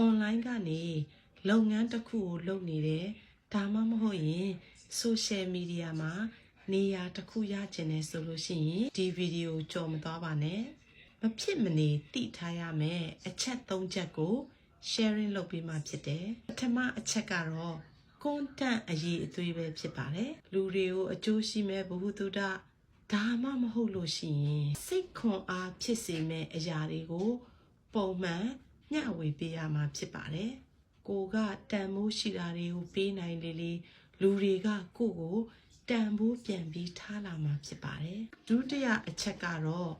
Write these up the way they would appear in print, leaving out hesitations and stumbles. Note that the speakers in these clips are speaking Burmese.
online ကနေလုပ်ငန်းတစ်ခုကိုလုပ်နေတယ်ဒါမှမဟုတ်ရင် social media မှာနေရာတစ်ခုရချင်တယ်ဆိုလို့ရှိရင်ဒီဗီဒီယိုကြော်မသွားပါနဲ့မဖြစ်မနေသိထားရမယ်အချက်၃ချက်ကို sharing လုပ်ပေးမှဖြစ်တယ်ပထမအချက်ကတော့ content အရေးအသွေးပဲဖြစ်ပါတယ်လူတွေကိုအကျိုးရှိမဲ့ဘဝတုဒ္ဒဒါမှမဟုတ်လို့ရှိရင်စိတ်ခွန်အားဖြစ်စေမဲ့အရာတွေကိုပုံမှန်မျှဝေပေးရမှာဖြစ်ပါတယ်ကိုကတန်မိုးရှိတာတွေကိုပေးနိုင်လေလေလူတွေကကိုကိုတန်ဖိုးပြန်ပြီးထားလာမှာဖြစ်ပါတယ်ဒုတိယအချက်ကတော့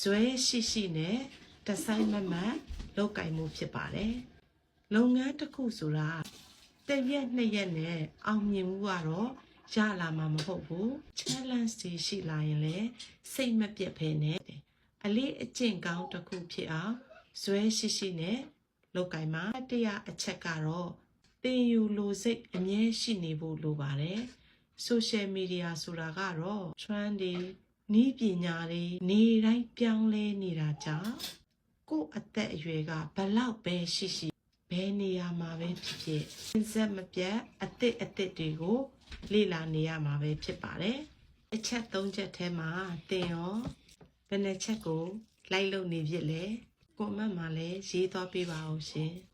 ဇွဲရှိရှိနဲ့တဆိုင်မမတ်လောက်ကင်မှုဖြစ်ပါတယ်လုပ်ငန်းတစ်ခုဆိုတာတစ်ရက်နှစ်ရက်နဲ့အောင်မြင်မှုကတော့ရလာမှာမဟုတ်ဘူး challenge တွေရှိလာရင်လည်းစိတ်မပြတ်ဖဲနဲ့အလေးအကျင့်ကောင်းတစ်ခုဖြစ်အောင်ဇွဲရှိရှိနဲ့လောက်ကင်မှာတရားအချက်ကတော့သင်ယူလိုစိတ်အမြဲရှိနေဖို့လိုပါတယ် social media ဆိုတာကတော့ trend တွေနီးပညာတွေနေတိုင်းပြောင်းလဲနေတာကြောင့်ကိုယ့်အသက်အရွယ်ကဘလောက်ပဲရှိရှိဘယ်နေရာမှာပဲဖြစ်ဖြစ်စက်မပြတ်အသစ်တွေကိုလေ့လာနေရမှာပဲဖြစ်ပါတယ်အချက်၃ချက်ထဲမှာသင်ရောဘယ်နှချက်ကိုလိုက်လုပ်နေဖြစ်လဲကွန်မန့်မှာလည်းရေးသွားပေးပါဦးရှင်